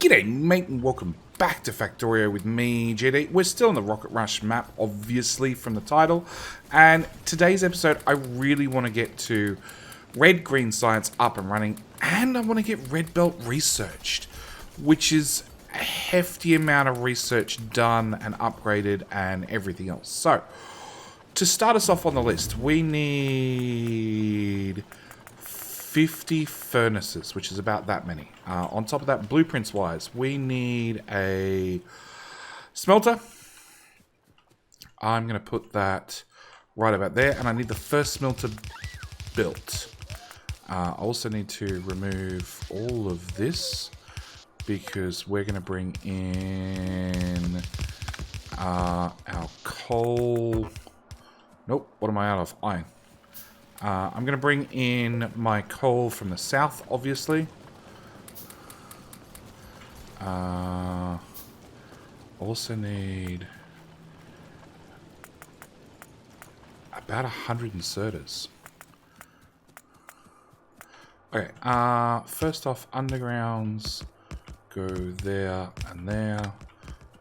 G'day mate and welcome back to Factorio with me, JD. We're still in the Rocket Rush map, obviously from the title. And today's episode, I really want to get to red-green science up and running. And I want to get red belt researched, which is a hefty amount of research done and upgraded and everything else. So, to start us off on the list, we need 50 furnaces, which is about that many. On top of that, blueprints-wise, we need a smelter. I'm going to put that right about there, and I need the first smelter built. I also need to remove all of this because we're going to bring in our coal. Nope, what am I out of? Iron. I'm going to bring in my coal from the south, obviously. Also need about 100 inserters. Okay, first off, undergrounds go there and there.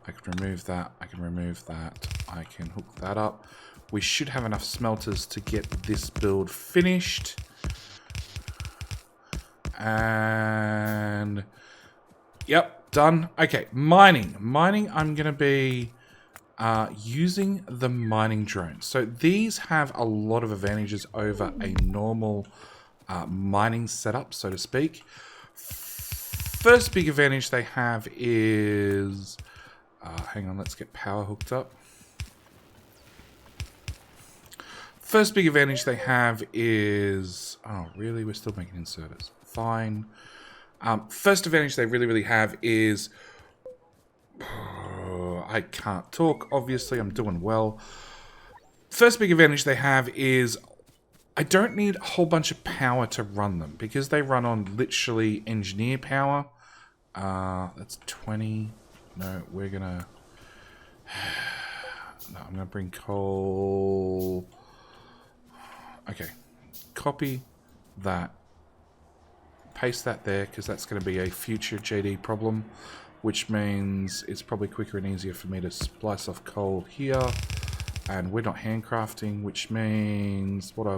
I can remove that, I can remove that, I can hook that up. We should have enough smelters to get this build finished. And yep, done. Okay, mining. Mining, I'm going to be using the mining drone. So these have a lot of advantages over a normal mining setup, so to speak. First big advantage they have is... hang on, let's get power hooked up. First big advantage they have is... Oh, really? We're still making inserters. Fine. First advantage they really have is... I can't talk, obviously. I'm doing well. First big advantage they have is... I don't need a whole bunch of power to run them, because they run on literally engineer power. That's 20. No, we're gonna... No, I'm gonna bring coal... Okay, copy that, paste that there, because that's going to be a future JD problem, which means it's probably quicker and easier for me to splice off coal here, and we're not handcrafting, which means what I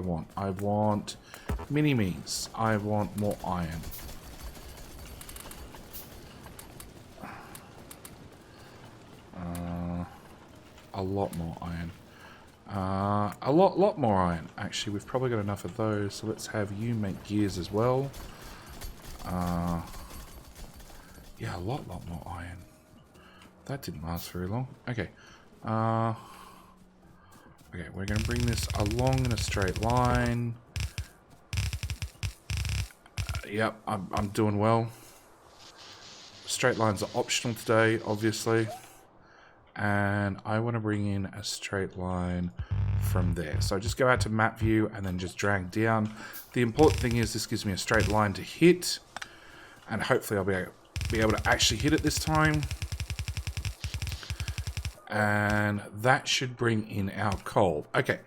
want mini-me's, I want more iron. A lot more iron. A lot more iron. Actually, we've probably got enough of those, so let's have you make gears as well. Yeah, a lot more iron. That didn't last very long. Okay. Okay, we're going to bring this along in a straight line. Yep, I'm doing well. Straight lines are optional today, obviously. And I want to bring in a straight line from there. So just go out to map view and then just drag down. The important thing is this gives me a straight line to hit. And hopefully I'll be able to actually hit it this time. And that should bring in our coal. Okay.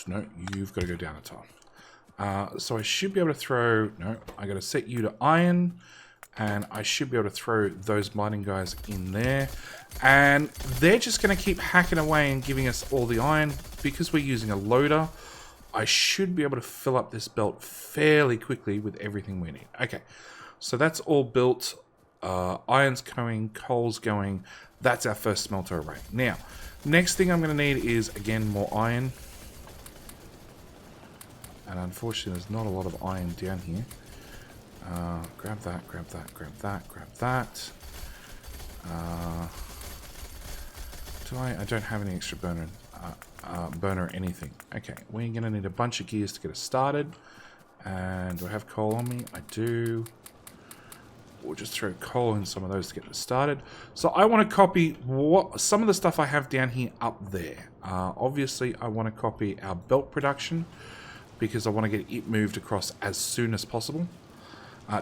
No, you've got to go down a tile. So I should be able to throw... No, I got to set you to iron. And I should be able to throw those mining guys in there. And they're just going to keep hacking away and giving us all the iron. Because we're using a loader, I should be able to fill up this belt fairly quickly with everything we need. Okay, so that's all built. Iron's going, coal's going. That's our first smelter array. Now, next thing I'm going to need is, again, more iron. And unfortunately, there's not a lot of iron down here. Grab that, grab that, grab that, grab that. I don't have any extra burner anything. Okay, we're going to need a bunch of gears to get us started. And do I have coal on me? I do. We'll just throw coal in some of those to get us started. So I want to copy some of the stuff I have down here up there. Obviously, I want to copy our belt production because I want to get it moved across as soon as possible.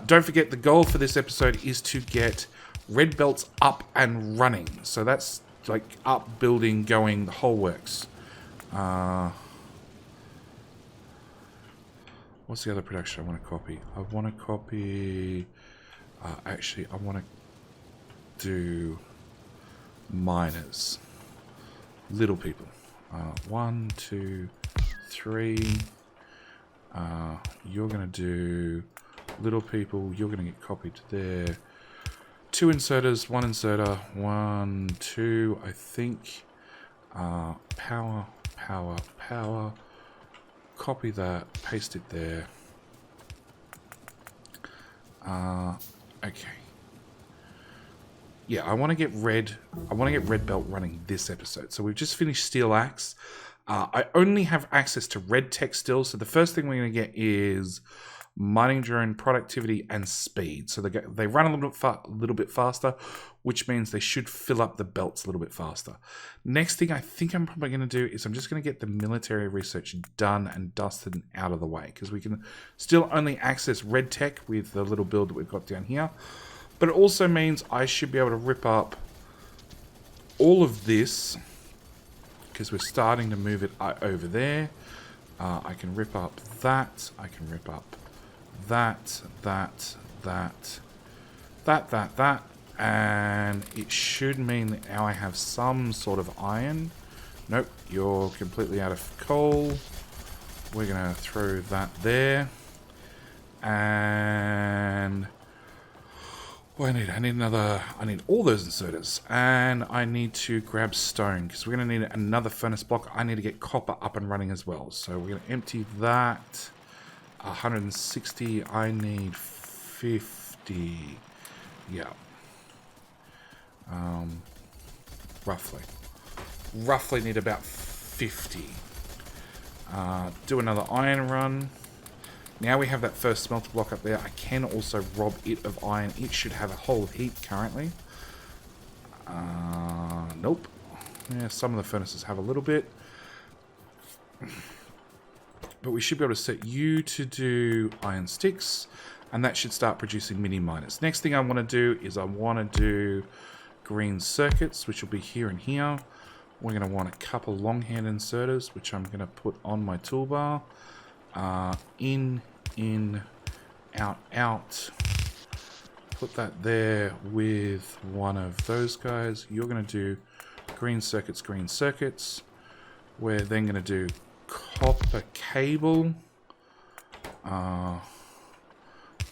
Don't forget, the goal for this episode is to get red belts up and running. So that's like up, building, going, the whole works. What's the other production I want to copy? I want to copy Actually, I want to do miners. Little people. 1, 2, 3. You're going to do little people. You're going to get copied to there. 2 inserters, 1 inserter, 1, 2, I think. Power, power, power. Copy that, paste it there. Okay. Yeah, I want to get red. I want to get red belt running this episode. So we've just finished steel axe. I only have access to red tech still. So the first thing we're going to get is mining drone productivity and speed. So they run a little bit faster, which means they should fill up the belts a little bit faster. Next thing I think I'm probably going to do is I'm just going to get the military research done and dusted and out of the way, because we can still only access red tech with the little build that we've got down here. But it also means I should be able to rip up all of this, because we're starting to move it over there. I can rip up that. I can rip up that. And it should mean that now I have some sort of iron. Nope, you're completely out of coal. We're going to throw that there. And what I need all those inserters, and I need to grab stone because we're going to need another furnace block. I need to get copper up and running as well, so we're going to empty that. 160. I need 50. Yeah. Roughly need about 50. Do another iron run. Now we have that first smelter block up there. I can also rob it of iron. It should have a whole heap currently. Nope. Yeah, some of the furnaces have a little bit. But we should be able to set you to do iron sticks. And that should start producing mini miners. Next thing I want to do is I want to do green circuits, which will be here and here. We're going to want a couple longhand inserters, which I'm going to put on my toolbar. In, out. Put that there with one of those guys. You're going to do green circuits. We're then going to do copper cable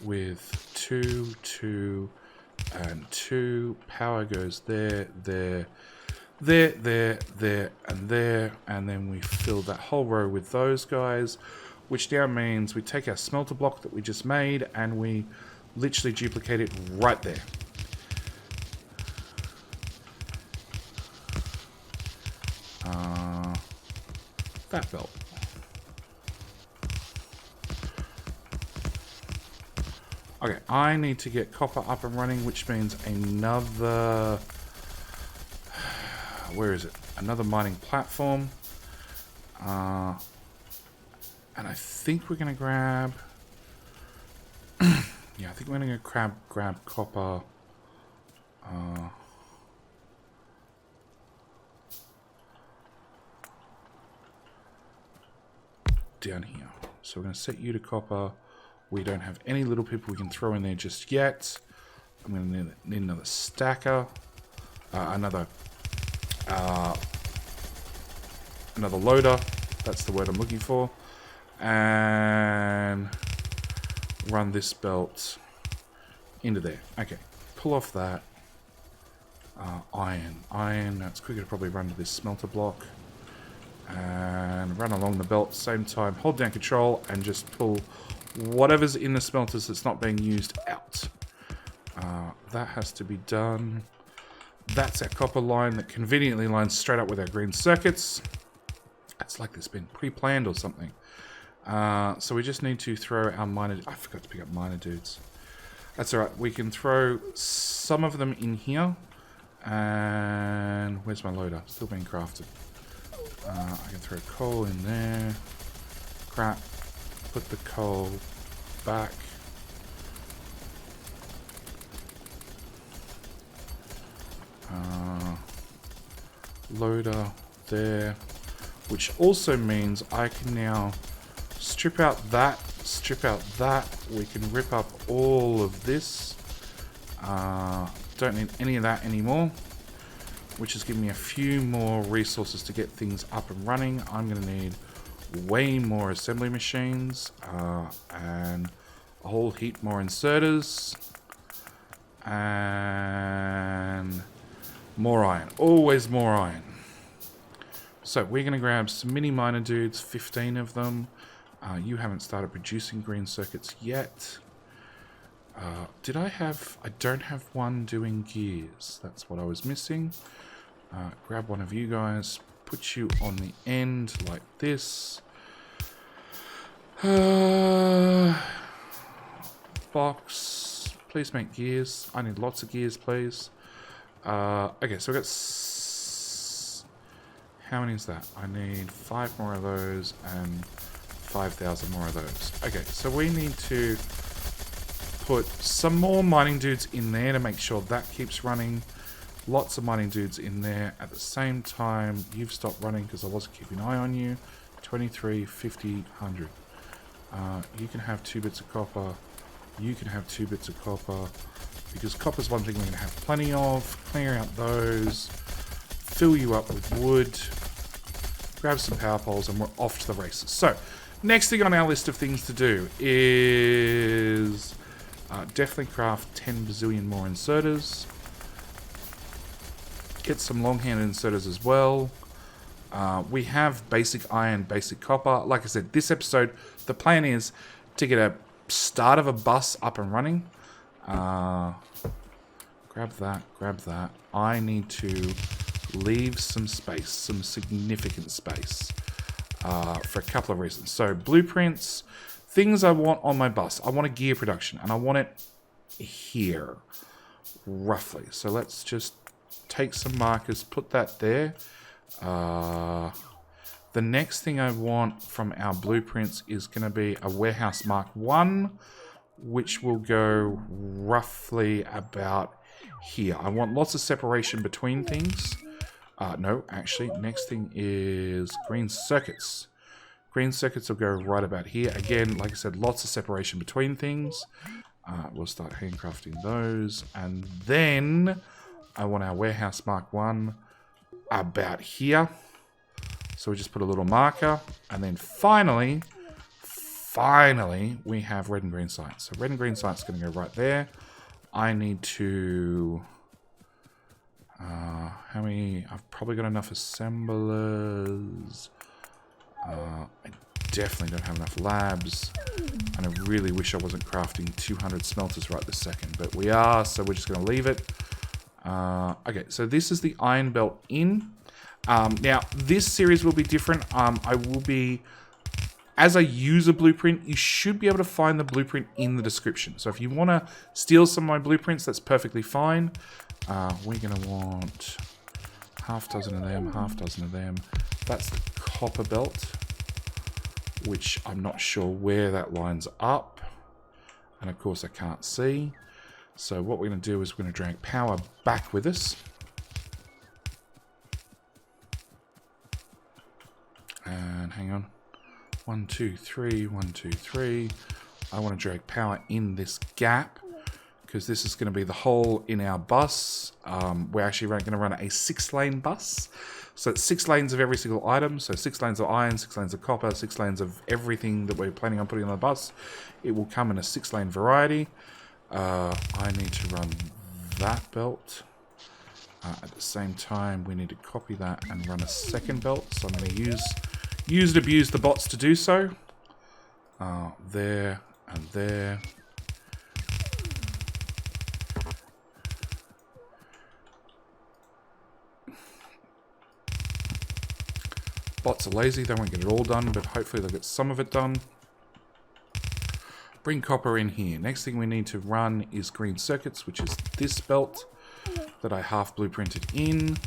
with 2, 2, and 2. Power goes there, and there. And then we fill that whole row with those guys, which now means we take our smelter block that we just made and we literally duplicate it right there. That belt. Okay, I need to get copper up and running, which means another... Where is it? Another mining platform. And I think we're going to grab... yeah, I think we're going to grab copper. Down here. So we're going to set you to copper. We don't have any little people we can throw in there just yet. I'm going to need another stacker. Another loader. That's the word I'm looking for. And run this belt into there. Okay, pull off that. Iron. That's quicker to probably run to this smelter block. And run along the belt, same time, hold down control and just pull whatever's in the smelters that's not being used out. That has to be done. That's our copper line that conveniently lines straight up with our green circuits. It's like this been pre-planned or something. So we just need to throw our miner... I forgot to pick up miner dudes. That's alright, we can throw some of them in here. And where's my loader? Still being crafted. I can throw coal in there. Crap. Put the coal back. Loader there. Which also means I can now strip out that. We can rip up all of this. Don't need any of that anymore, which is giving me a few more resources to get things up and running. I'm going to need way more assembly machines and a whole heap more inserters and more iron. Always more iron. So we're going to grab some mini miner dudes, 15 of them. You haven't started producing green circuits yet. Did I have... I don't have one doing gears. That's what I was missing. Grab one of you guys. Put you on the end like this. Box. Please make gears. I need lots of gears, please. Okay, so we've got... How many is that? I need 5 more of those and 5,000 more of those. Okay, so we need to put some more mining dudes in there to make sure that keeps running. Lots of mining dudes in there. At the same time, you've stopped running because I wasn't keeping an eye on you. 23, 50, 100. You can have 2 bits of copper. You can have 2 bits of copper. Because copper's one thing we're going to have plenty of. Clear out those. Fill you up with wood. Grab some power poles and we're off to the races. So, next thing on our list of things to do is definitely craft 10 bazillion more inserters. Get some long-handed inserters as well. We have basic iron, basic copper. Like I said, this episode, the plan is to get a start of a bus up and running. Grab that, grab that. I need to leave some space, some significant space, for a couple of reasons. So, blueprints, things I want on my bus. I want a gear production, and I want it here, roughly. So let's just take some markers, put that there. The next thing I want from our blueprints is going to be a warehouse mark 1, which will go roughly about here. I want lots of separation between things. No, actually, next thing is green circuits. Green circuits will go right about here. Again, like I said, lots of separation between things. We'll start handcrafting those. And then I want our warehouse mark 1 about here. So we just put a little marker. And then finally, we have red and green sites. So red and green sites going to go right there. I need to... how many? I've probably got enough assemblers. I definitely don't have enough labs. And I really wish I wasn't crafting 200 smelters right this second. But we are, so we're just going to leave it. Okay, so this is the iron belt in. Now, this series will be different. I will be... As I use a blueprint, you should be able to find the blueprint in the description. So if you want to steal some of my blueprints, that's perfectly fine. We're going to want half dozen of them, half dozen of them. That's the copper belt, which I'm not sure where that lines up. And of course I can't see. So what we're going to do is we're going to drag power back with us. And hang on. 1, 2, 3, 1, 2, 3. I want to drag power in this gap because this is going to be the hole in our bus. We're actually going to run a 6-lane bus. So it's 6 lanes of every single item. So 6 lanes of iron, 6 lanes of copper, 6 lanes of everything that we're planning on putting on the bus. It will come in a 6-lane variety. I need to run that belt. At the same time, we need to copy that and run a second belt. So I'm going to use and abuse the bots to do so. There and there. Bots are lazy, they won't get it all done, but hopefully they'll get some of it done. Bring copper in here. Next thing we need to run is green circuits, which is this belt that I half blueprinted in.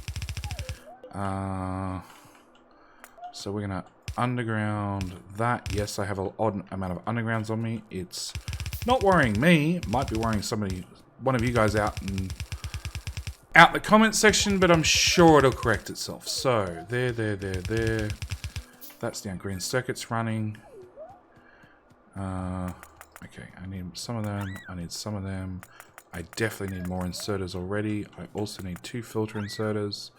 So we're going to underground that. Yes, I have an odd amount of undergrounds on me. It's not worrying me. It might be worrying one of you guys out in the comment section, but I'm sure it'll correct itself. So, there. That's now green circuits running. Okay, I need some of them. I need some of them. I definitely need more inserters already. I also need 2 filter inserters.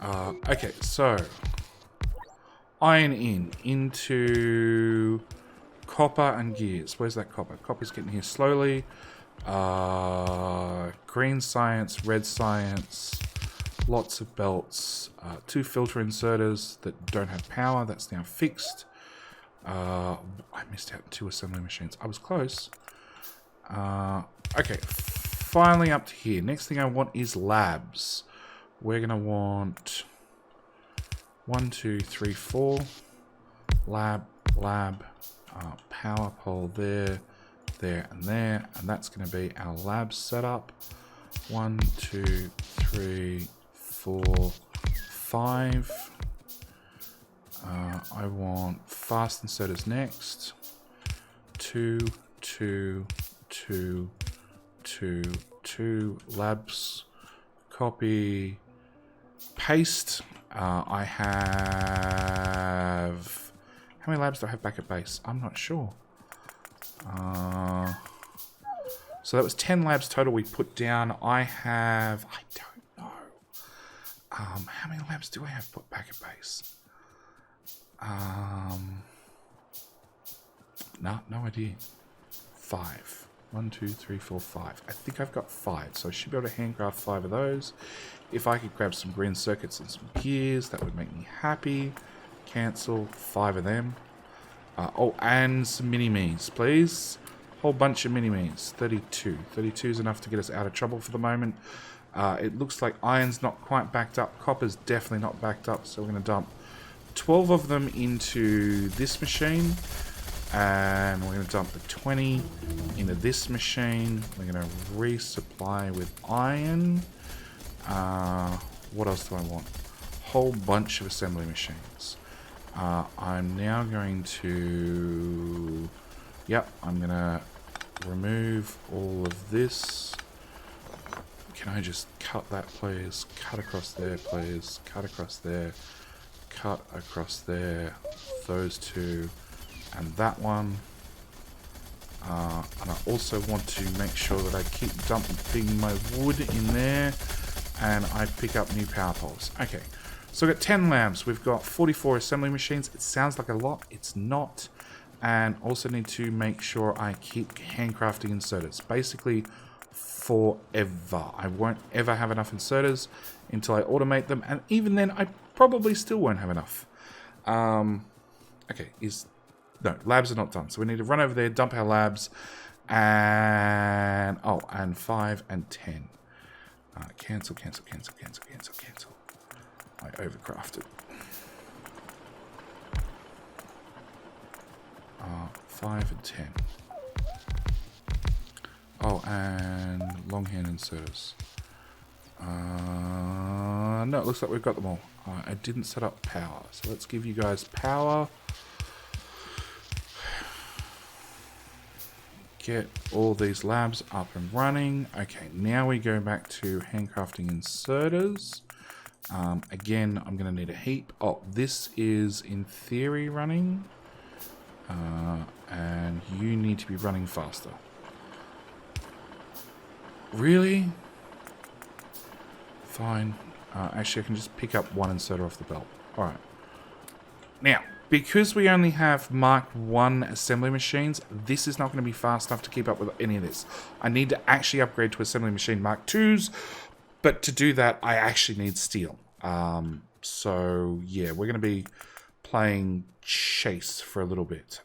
Okay, so iron into copper and gears. Where's that copper? Copper's getting here slowly. Green science, red science, lots of belts, 2 filter inserters that don't have power. That's now fixed. I missed out 2 assembly machines. I was close. Okay, finally up to here. Next thing I want is labs. We're gonna want 1, 2, 3, 4. Lab, power pole there, there, and there, and that's going to be our lab setup. 1, 2, 3, 4, 5. I want fast inserters next. 2, 2, 2, 2, 2. Labs, copy, paste. I have... How many labs do I have back at base? I'm not sure. So that was 10 labs total we put down. I don't know. How many labs do I have put back at base? No idea. 5. 1, 2, 3, 4, 5. I think I've got 5, so I should be able to handcraft 5 of those. If I could grab some green circuits and some gears, that would make me happy. Cancel 5 of them. Oh, and some mini-me's, please. Whole bunch of mini-me's. 32. 32 is enough to get us out of trouble for the moment. It looks like iron's not quite backed up. Copper's definitely not backed up, so we're going to dump 12 of them into this machine. And we're going to dump the 20 into this machine. We're going to resupply with iron. What else do I want? Whole bunch of assembly machines. I'm now going to... Yep, I'm going to remove all of this. Can I just cut that, please? Cut across there, please. Cut across there. Cut across there. Those 2. And that one. And I also want to make sure that I keep dumping my wood in there. And I pick up new power poles. Okay. So we've got 10 labs. We've got 44 assembly machines. It sounds like a lot. It's not. And also need to make sure I keep handcrafting inserters. Basically, forever. I won't ever have enough inserters until I automate them. And even then, I probably still won't have enough. Okay. No, labs are not done. So we need to run over there, dump our labs. And... Oh, and 5 and 10. Cancel. I overcrafted. 5 and 10. Oh, and longhand inserters. No, it looks like we've got them all. I didn't set up power, so let's give you guys power. Get all these labs up and running. Okay, now we go back to handcrafting inserters. Again, I'm going to need a heap. Oh, this is in theory running. And you need to be running faster. Really? Fine. Actually, I can just pick up 1 inserter off the belt. Alright. Now, because we only have Mark 1 assembly machines, this is not going to be fast enough to keep up with any of this. I need to actually upgrade to assembly machine Mark 2s, but to do that, I actually need steel. So, yeah, we're going to be playing chase for a little bit.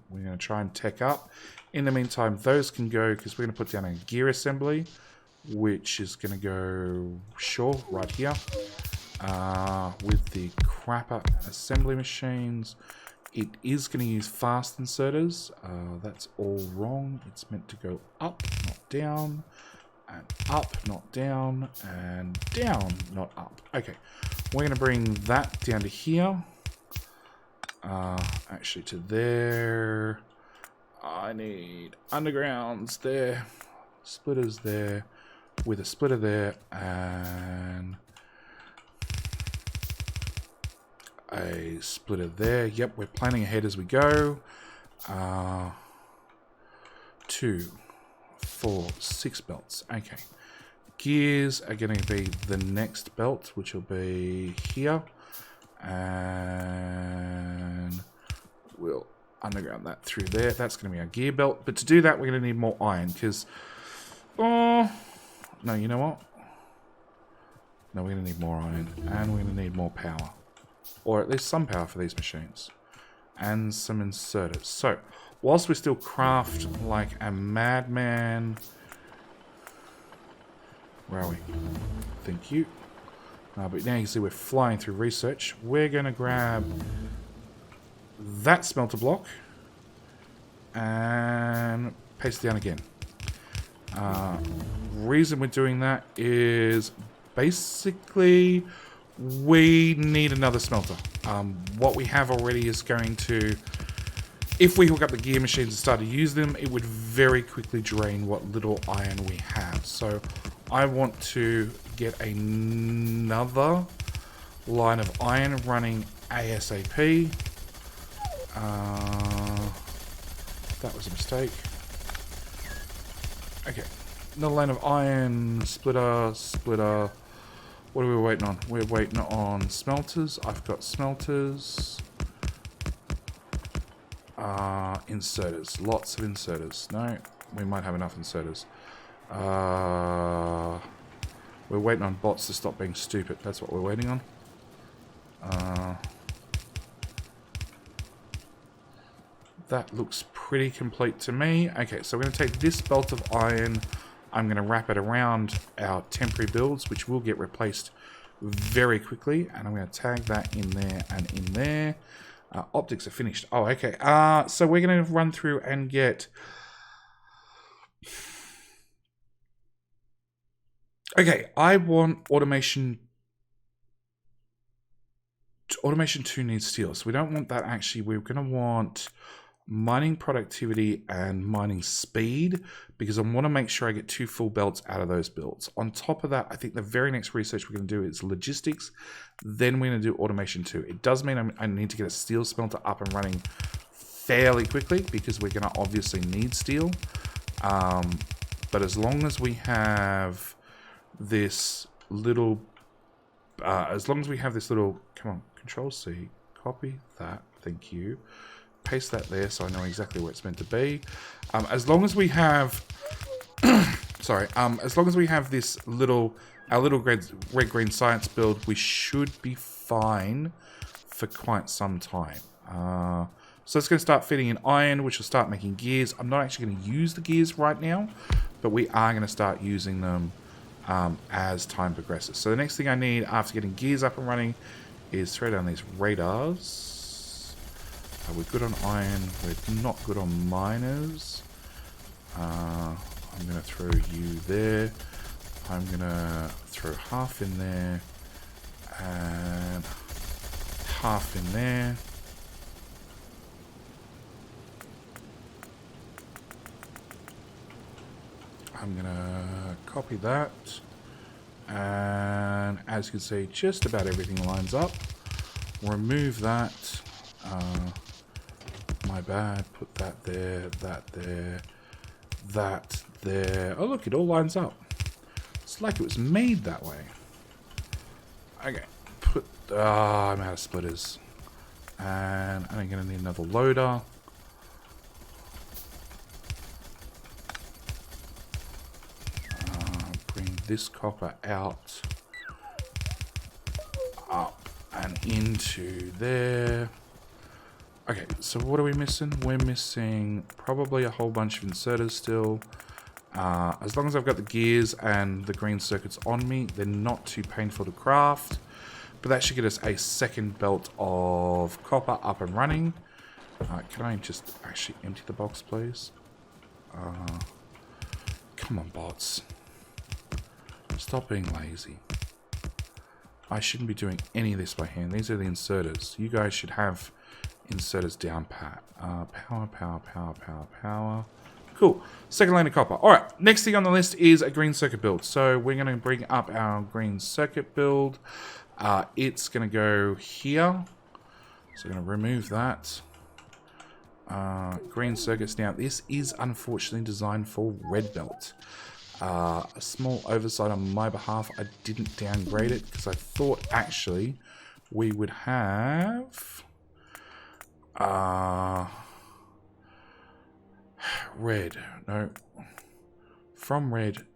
We're going to try and tech up. In the meantime, those can go, because we're going to put down a gear assembly, which is going to go, sure, right here. With the crapper assembly machines. It is going to use fast inserters. That's all wrong. It's meant to go up, not down. And up, not down. And down, not up. Okay. We're going to bring that down to here. Actually to there. I need undergrounds there. Splitters there. With a splitter there. And... a splitter there. Yep, we're planning ahead as we go. 2, 4, 6 belts. Okay. Gears are going to be the next belt, which will be here. And we'll underground that through there. That's going to be our gear belt. But to do that, we're going to need more iron because... Oh, no, you know what? No, we're going to need more iron. And we're going to need more power. Or at least some power for these machines. And some inserters. So, whilst we still craft like a madman... Where are we? Thank you. But now you can see we're flying through research. We're going to grab that smelter block and paste it down again. Reason we're doing that is basically we need another smelter. What we have already is going to... If we hook up the gear machines and start to use them, it would very quickly drain what little iron we have. So I want to get another line of iron running ASAP. That was a mistake. Okay. Another line of iron, splitter. What are we waiting on? We're waiting on smelters. I've got smelters. Inserters. Lots of inserters. No, we might have enough inserters. We're waiting on bots to stop being stupid. That's what we're waiting on. That looks pretty complete to me. Okay, so we're going to take this belt of iron. I'm going to wrap it around our temporary builds, which will get replaced very quickly. And I'm going to tag that in there and in there. Optics are finished. Oh, okay. So we're going to run through and get... Okay, I want automation. Automation 2 needs steel, so we don't want that actually. We're going to want mining productivity and mining speed because I want to make sure I get 2 full belts out of those builds. On top of that, I think the very next research we're going to do is logistics. Then we're going to do automation 2. It does mean I need to get a steel smelter up and running fairly quickly because we're going to obviously need steel. But as long as we have this little... come on, Control C, copy that, thank you. Paste that there so I know exactly where it's meant to be. As long as we have... as long as we have this our little red-green science build, we should be fine for quite some time. So it's going to start feeding in iron, which will start making gears. I'm not actually going to use the gears right now, but we are going to start using them as time progresses. So the next thing I need after getting gears up and running is throw down these radars. We're good on iron. We're not good on miners. I'm going to throw you there. I'm going to throw half in there. And half in there. I'm going to copy that. And as you can see, just about everything lines up. Remove that. My bad. Put that there, that there, that there. Oh, look, it all lines up. It's like it was made that way. Okay. I'm out of splitters. And I'm going to need another loader. Bring this copper out. Up and into there. Okay, so what are we missing? We're missing probably a whole bunch of inserters still. As long as I've got the gears and the green circuits on me, they're not too painful to craft. But that should get us a second belt of copper up and running. Can I just actually empty the box, please? Come on, bots. Stop being lazy. I shouldn't be doing any of this by hand. These are the inserters. You guys should have inserters down pat. Power. Cool. Second lane of copper. Alright, next thing on the list is a green circuit build. So we're going to bring up our green circuit build. It's going to go here. So I'm going to remove that. green circuits. Now, this is unfortunately designed for red belt. A small oversight on my behalf. I didn't downgrade it because I thought actually we would have red. No, from red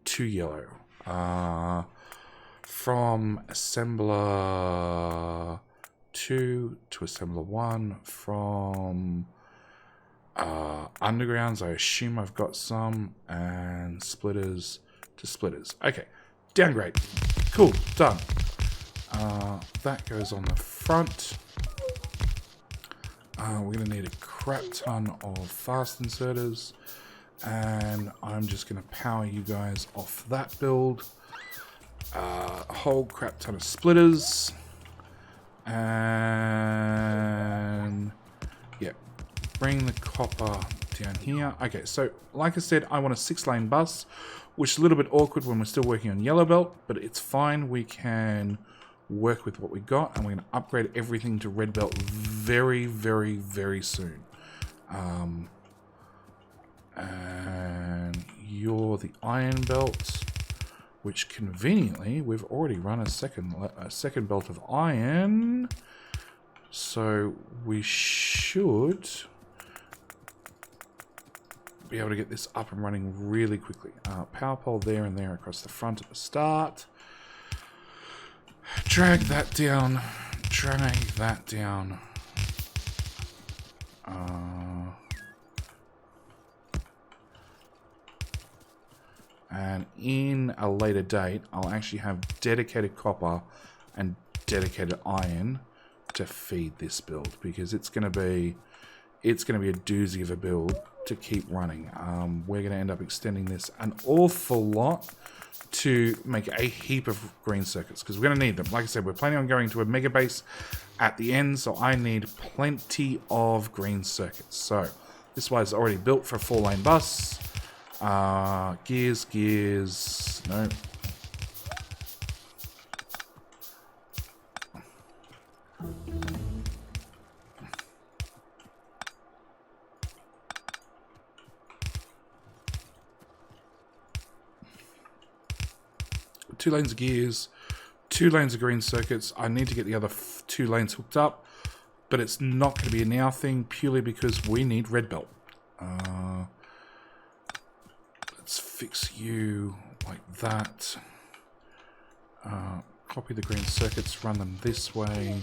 to yellow. From assembler 2 to assembler 1. From undergrounds, I assume I've got some, and splitters to splitters. Okay, downgrade. Cool, done. That goes on the front. We're going to need a crap ton of fast inserters, and I'm just going to power you guys off that build. A whole crap ton of splitters, and yeah, bring the copper down here. Okay, so like I said, I want a 6-lane bus, which is a little bit awkward when we're still working on yellow belt, but it's fine. We can work with what we got, and we're going to upgrade everything to red belt very, very, very soon. And you're the iron belt, which conveniently we've already run a second belt of iron, so we should be able to get this up and running really quickly. Power pole there and there across the front at the start. Drag that down. Drag that down. And in a later date, I'll actually have dedicated copper and dedicated iron to feed this build, because it's going to be a doozy of a build to keep running. We're going to end up extending this an awful lot to make a heap of green circuits, because we're going to need them. Like I said, we're planning on going to a mega base at the end, so I need plenty of green circuits. So this was already built for a 4-lane bus. Gears, no. Two lanes of gears, 2 lanes of green circuits. I need to get the other 2 lanes hooked up, but it's not going to be a now thing purely because we need red belt. Let's fix you like that. Copy the green circuits, run them this way.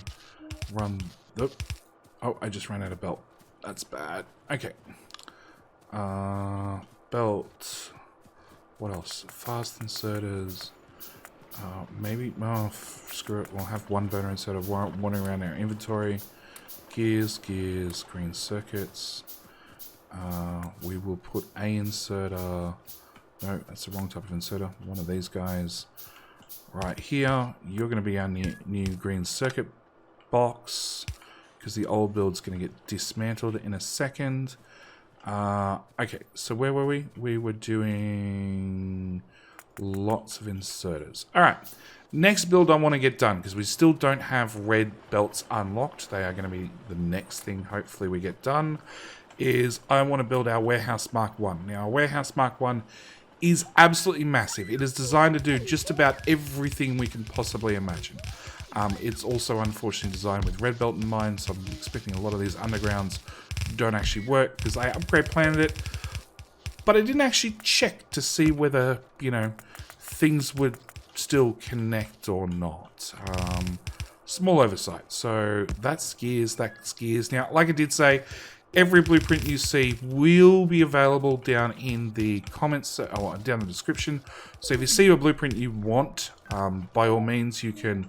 Oh, I just ran out of belt. That's bad. Okay. Belt. What else? Fast inserters. Maybe, screw it. We'll have 1 burner instead of one around our inventory. Gears, green circuits. We will put a inserter. No, that's the wrong type of inserter. One of these guys right here. You're going to be our new green circuit box, because the old build's going to get dismantled in a second. Okay, so where were we? We were doing lots of inserters. All right, next build I want to get done, because we still don't have red belts unlocked. They are going to be the next thing hopefully we get done, is I want to build our warehouse Mark 1. Now, our warehouse Mark 1 is absolutely massive. It is designed to do just about everything we can possibly imagine. It's also unfortunately designed with red belt in mind, so I'm expecting a lot of these undergrounds don't actually work, because I upgrade planned it, but I didn't actually check to see whether, things would still connect or not. Small oversight. So that's gears. Now, like I did say, every blueprint you see will be available down in the comments, or down in the description. So if you see a blueprint you want, by all means, you can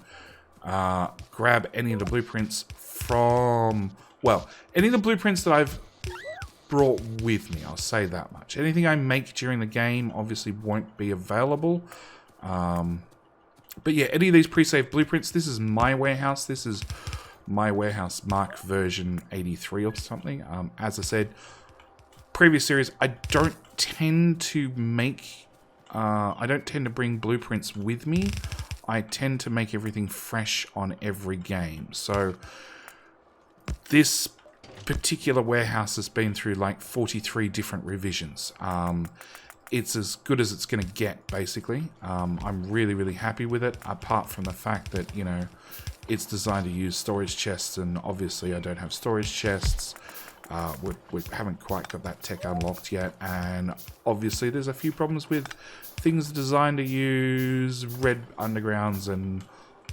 grab any of the blueprints from, any of the blueprints that I've brought with me, I'll say that much. Anything I make during the game obviously won't be available. But yeah, any of these pre-saved blueprints, this is my warehouse. This is my warehouse Mark version 83 or something. As I said, previous series, I don't tend to bring blueprints with me. I tend to make everything fresh on every game. So this particular warehouse has been through like 43 different revisions. It's as good as it's going to get, basically. I'm really, really happy with it, apart from the fact that, you know, it's designed to use storage chests, and obviously I don't have storage chests. We haven't quite got that tech unlocked yet, and obviously there's a few problems with things designed to use red undergrounds, and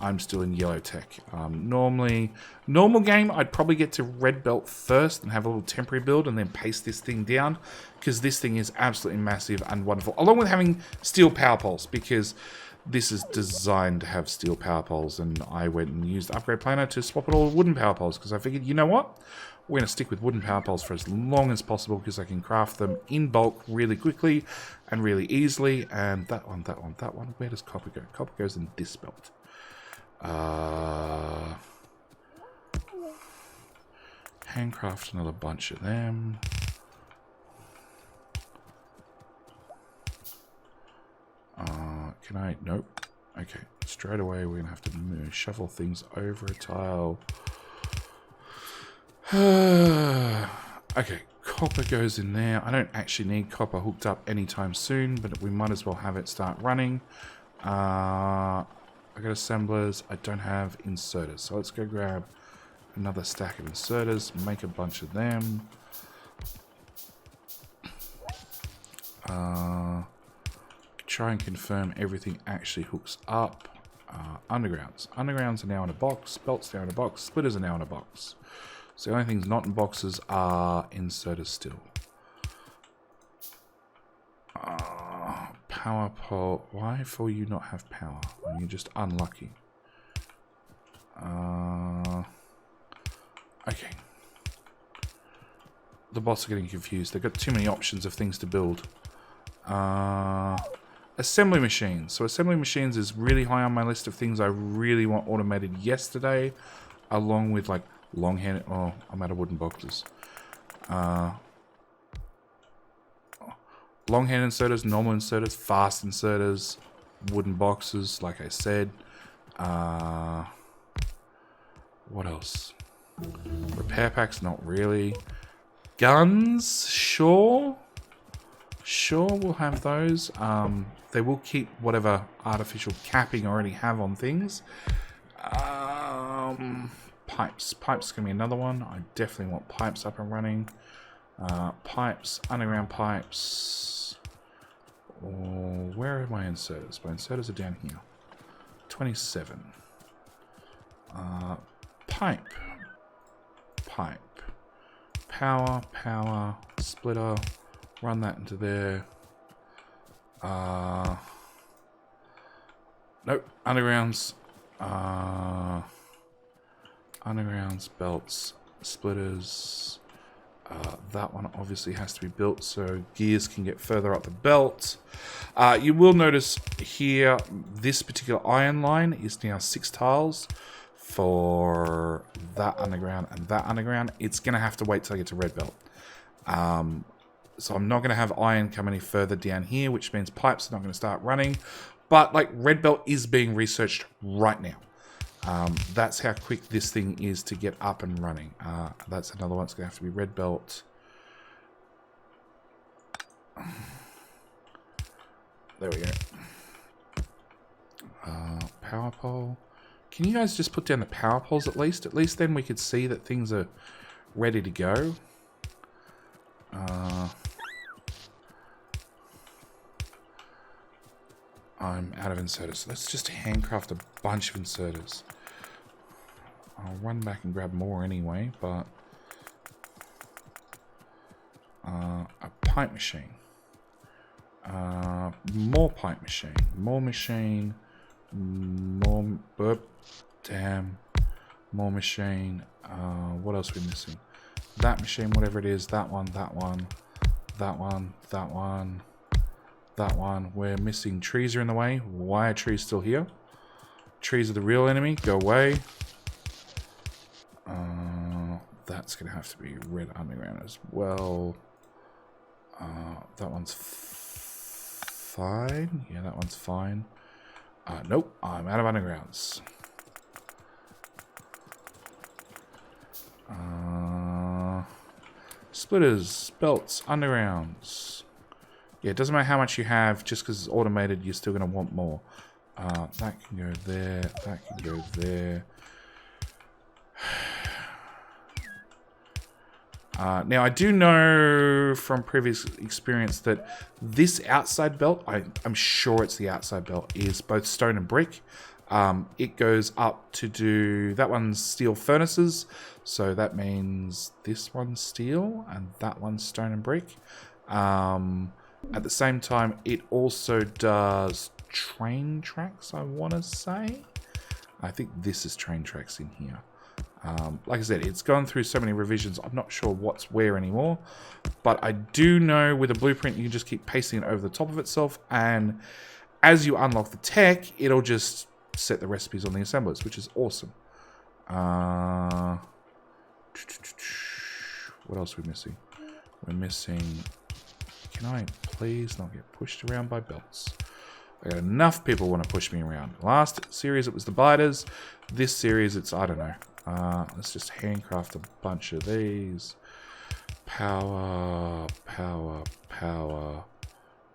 I'm still in yellow tech. Normal game, I'd probably get to red belt first and have a little temporary build and then paste this thing down, because this thing is absolutely massive and wonderful, along with having steel power poles, because this is designed to have steel power poles, and I went and used Upgrade Planner to swap it all to wooden power poles, because I figured, you know what? We're going to stick with wooden power poles for as long as possible, because I can craft them in bulk really quickly and really easily. And that one. Where does copper go? Copper goes in this belt. Handcraft another bunch of them. Can I? Nope. Okay. Straight away, we're going to have to shuffle things over a tile. Okay, copper goes in there. I don't actually need copper hooked up anytime soon, but we might as well have it start running. I got assemblers. I don't have inserters, so let's go grab another stack of inserters, make a bunch of them. Try and confirm everything actually hooks up. Undergrounds. Undergrounds are now in a box. Belts now in a box. Splitters are now in a box. So the only things not in boxes are inserters still. Power pole. Why for you not have power? You're just unlucky. Okay. The bots are getting confused. They've got too many options of things to build. Assembly machines. So assembly machines is really high on my list of things I really want automated yesterday, along with like long-handed. Oh, I'm out of wooden boxes. Long-hand inserters, normal inserters, fast inserters, wooden boxes, like I said. What else? Repair packs, not really. Guns, sure. Sure, we'll have those. They will keep whatever artificial capping I already have on things. Pipes. Pipes can be another one. I definitely want pipes up and running. Pipes, underground pipes. Oh, where are my inserters? My inserters are down here. 27. Pipe. Pipe. Power. Splitter. Run that into there. Nope. Undergrounds. Undergrounds, belts, splitters. That one obviously has to be built so gears can get further up the belt. You will notice here this particular iron line is now 6 tiles for that underground and that underground. It's going to have to wait till I get to red belt. So I'm not going to have iron come any further down here, which means pipes are not going to start running. But like red belt is being researched right now. That's how quick this thing is to get up and running. That's another one. It's going to have to be red belt. There we go. Power pole. Can you guys just put down the power poles at least? At least then we could see that things are ready to go. I'm out of inserters. Let's just handcraft a bunch of inserters. I'll run back and grab more anyway, but a pipe machine. More pipe machine. More machine. More damn. More machine. What else are we missing? That machine, whatever it is, that one. That one. We're missing trees are in the way. Why are trees still here? Trees are the real enemy. Go away. That's going to have to be red underground as well. That one's fine. Yeah, that one's fine. Nope, I'm out of undergrounds. Splitters, belts, undergrounds. Yeah, it doesn't matter how much you have, just because it's automated, you're still going to want more. That can go there, that can go there. Now, I do know from previous experience that this outside belt, I'm sure it's the outside belt, is both stone and brick. It goes up to do, that one's steel furnaces, so that means this one's steel and that one's stone and brick. At the same time, it also does train tracks, I want to say. I think this is train tracks in here. Like I said, it's gone through so many revisions, I'm not sure what's where anymore. But I do know with a blueprint, you can just keep pasting it over the top of itself. And as you unlock the tech, it'll just set the recipes on the assemblers, which is awesome. What else are we missing? We're missing... Can I please not get pushed around by belts? I got enough people want to push me around. Last series it was the biters. This series it's, I don't know. Let's just handcraft a bunch of these. Power, power, power.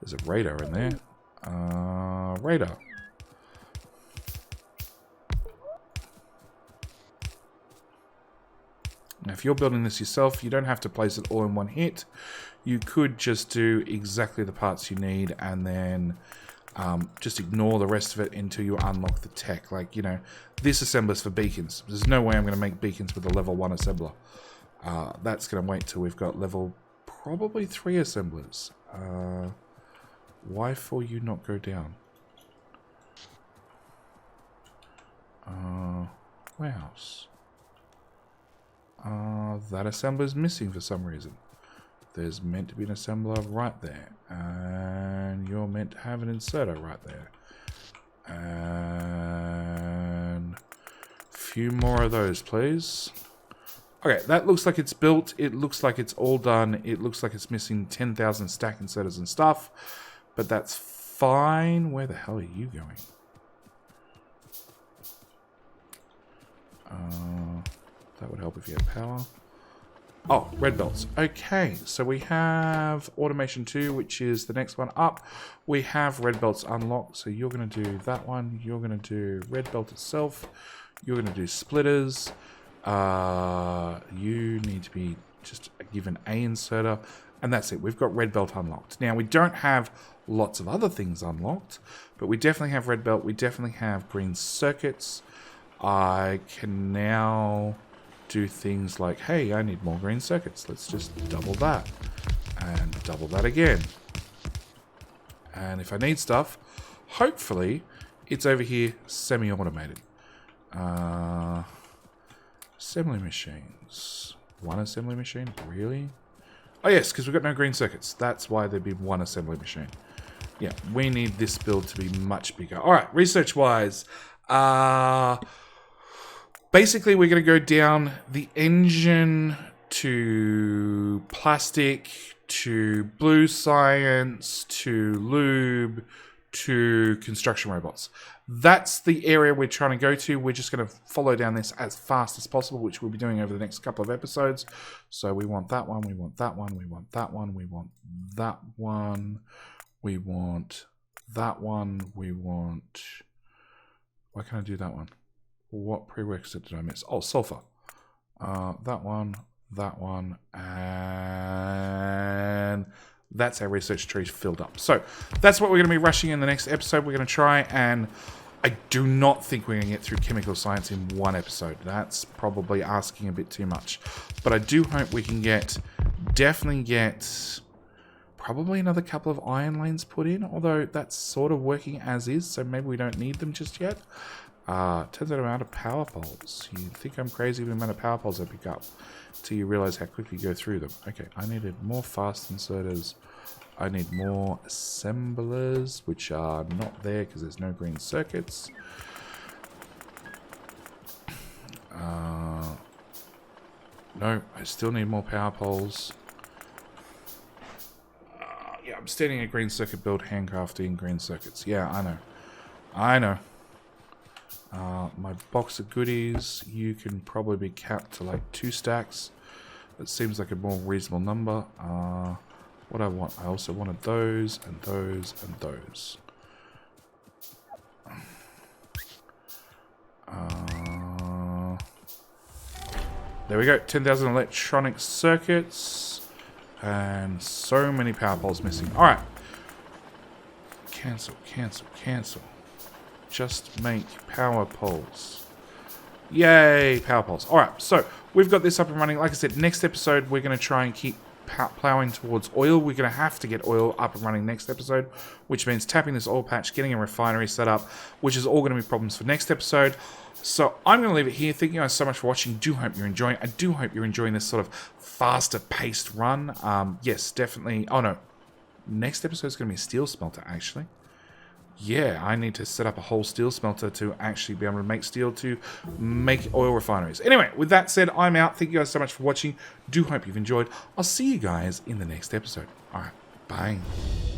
There's a radar in there. Radar. Now, if you're building this yourself, you don't have to place it all in one hit. You could just do exactly the parts you need and then just ignore the rest of it until you unlock the tech. Like, you know, this assembler's for beacons. There's no way I'm going to make beacons with a level 1 assembler. That's going to wait till we've got level probably 3 assemblers. Why for you not go down? Warehouse. That assembler is missing for some reason. There's meant to be an assembler right there. And you're meant to have an inserter right there. And a few more of those, please. Okay, that looks like it's built. It looks like it's all done. It looks like it's missing 10,000 stack inserters and stuff. But that's fine. Where the hell are you going? That would help if you had power. Oh, red belts. Okay, so we have automation 2, which is the next one up. We have red belts unlocked, so you're going to do that one. You're going to do red belt itself. You're going to do splitters. You need to be just given a inserter, and that's it. We've got red belt unlocked. Now, we don't have lots of other things unlocked, but we definitely have red belt. We definitely have green circuits. I can now do things like, hey, I need more green circuits. Let's just double that. And double that again. And if I need stuff, hopefully it's over here semi-automated. Assembly machines. One assembly machine? Really? Oh yes, because we've got no green circuits. That's why there'd be one assembly machine. Yeah, we need this build to be much bigger. Alright, research-wise, basically, we're going to go down the engine to plastic, to blue science, to lube, to construction robots. That's the area we're trying to go to. We're just going to follow down this as fast as possible, which we'll be doing over the next couple of episodes. So we want that one, we want that one, we want that one, we want that one, we want that one, we want... Why can't I do that one? What prerequisite did I miss? Oh, sulfur. That one, and that's our research tree filled up. So that's what we're going to be rushing in the next episode. We're going to try, and I do not think we're going to get through chemical science in one episode. That's probably asking a bit too much. But I do hope we can definitely get probably another couple of iron lanes put in, although that's sort of working as is, so maybe we don't need them just yet. Turns out I'm out of power poles. You think I'm crazy with the amount of power poles I pick up until you realize how quickly you go through them. Okay, I needed more fast inserters. I need more assemblers, which are not there because there's no green circuits. No, I still need more power poles. Yeah, I'm standing a green circuit build, handcrafting green circuits. Yeah, I know. I know. My box of goodies, you can probably be capped to like 2 stacks. It seems like a more reasonable number. What I want, I also wanted those and those and those. There we go, 10,000 electronic circuits. And so many power poles missing. Alright. Cancel, cancel, cancel. Just make power poles. Yay, power poles. Alright, so we've got this up and running. Like I said, next episode we're going to try and keep plowing towards oil. We're going to have to get oil up and running next episode, which means tapping this oil patch, getting a refinery set up, which is all going to be problems for next episode. So I'm going to leave it here. Thank you guys so much for watching. Do hope you're enjoying. I do hope you're enjoying this sort of faster paced run. Yes, definitely. Oh no, next episode is going to be a steel smelter actually. Yeah, I need to set up a whole steel smelter to actually be able to make steel to make oil refineries. Anyway, with that said, I'm out. Thank you guys so much for watching. Do hope you've enjoyed. I'll see you guys in the next episode. All right, bye.